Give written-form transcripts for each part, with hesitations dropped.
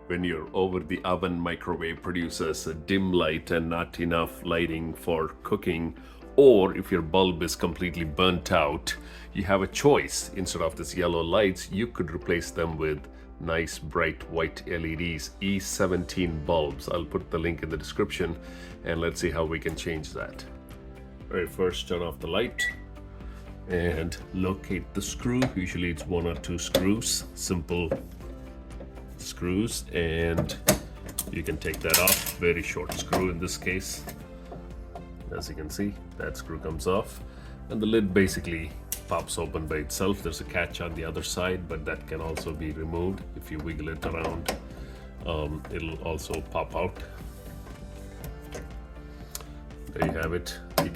when your over the oven microwave produces a dim light and not enough lighting for cooking, or if your bulb is completely burnt out, you have a choice. Instead of this yellow lights, you could replace them with nice bright white LEDs, E17 bulbs. I'll put the link in the description, and let's see how we can change that. All right, first turn off the light and locate the screw. Usually it's 1 or 2 screws, simple screws, and you can take that off. Very short screw in this case. As you can see, that screw comes off, and the lid basically pops open by itself. There's a catch on the other side, but that can also be removed. If you wiggle it around, it'll also pop out. There you have it. You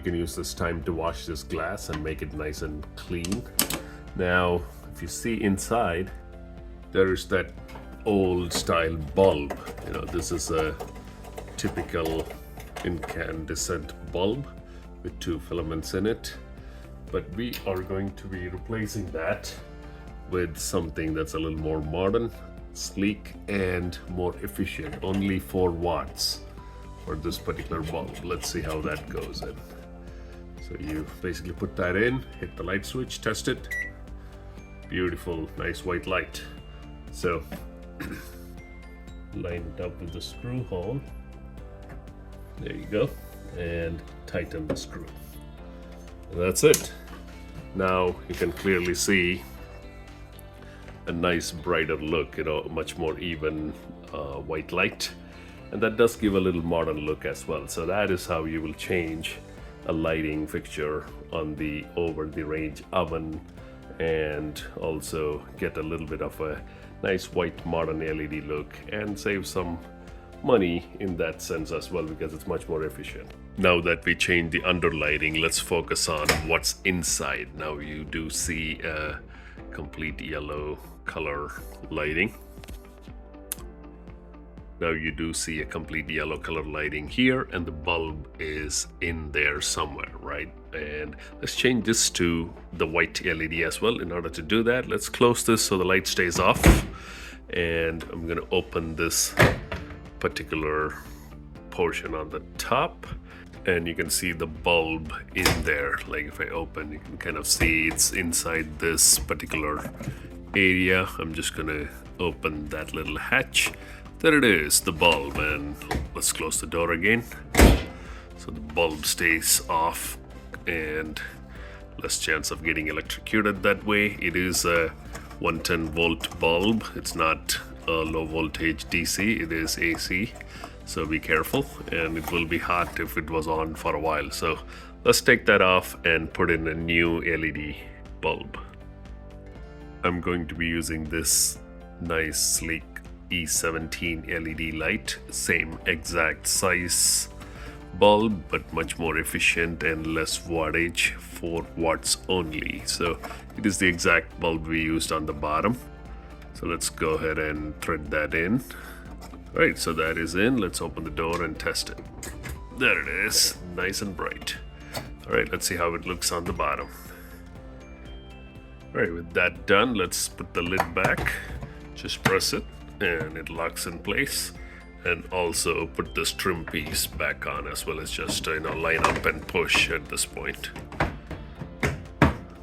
can use this time to wash this glass and make it nice and clean. Now, if you see inside, there is that old style bulb. You know, this is a typical incandescent bulb with 2 filaments in it, but we are going to be replacing that with something that's a little more modern, sleek, and more efficient. Only 4 watts for this particular bulb. Let's see how that goes in. So you basically put that in, hit the light switch, test it. Beautiful, nice white light. So line it up with the screw hole. There you go, and tighten the screw. And that's it. Now you can clearly see a nice brighter look, you know, much more even white light, and that does give a little modern look as well. So that is how you will change a lighting fixture on the over the range oven, and also get a little bit of a nice white modern LED look and save some money in that sense as well, because it's much more efficient. Now that we changed the underlighting, let's focus on what's inside. Now you do see a complete yellow color lighting. Now you do see a complete yellow color lighting here, and the bulb is in there somewhere, right? And let's change this to the white LED as well. In order to do that, let's close this so the light stays off, and I'm gonna open this particular portion on the top, and you can see the bulb in there. Like if I open, you can kind of see it's inside this particular area. I'm just gonna open that little hatch. There it is, the bulb, and let's close the door again so the bulb stays off and less chance of getting electrocuted that way. It is a 110 volt bulb. It's not a low voltage DC, it is AC, so be careful, and it will be hot if it was on for a while. So let's take that off and put in a new LED bulb. I'm going to be using this nice sleek E17 LED light, same exact size bulb, but much more efficient and less wattage, 4 watts only. So it is the exact bulb we used on the bottom. So let's go ahead and thread that in. All right, so that is in. Let's open the door and test it. There it is, nice and bright. All right, let's see how it looks on the bottom. All right, with that done, let's put the lid back. Just press it and it locks in place. And also put this trim piece back on, as well as just line up and push at this point.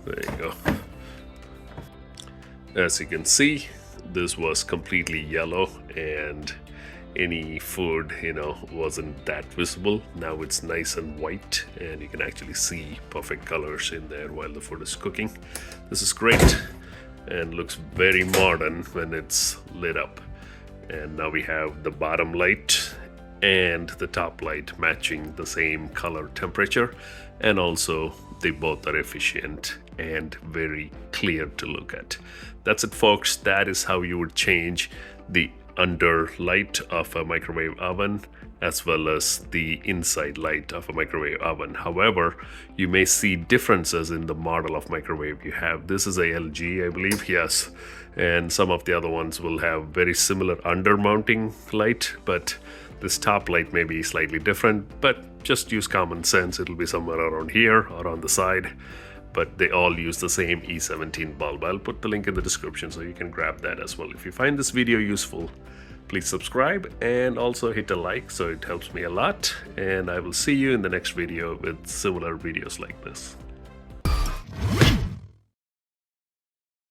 There you go. As you can see, this was completely yellow, and any food wasn't that visible. Now it's nice and white, and you can actually see perfect colors in there while the food is cooking. This is great and looks very modern when it's lit up. And now we have the bottom light and the top light matching the same color temperature, and also they both are efficient and very clear to look at. That's it, folks. That is how you would change the under light of a microwave oven as well as the inside light of a microwave oven. However, you may see differences in the model of microwave you have. This is a LG, I believe, yes, and some of the other ones will have very similar under mounting light, but this top light may be slightly different. But just use common sense, it'll be somewhere around here or on the side. but they all use the same E17 bulb. I'll put the link in the description so you can grab that as well. If you find this video useful, please subscribe and also hit a like, so it helps me a lot. And I will see you in the next video with similar videos like this.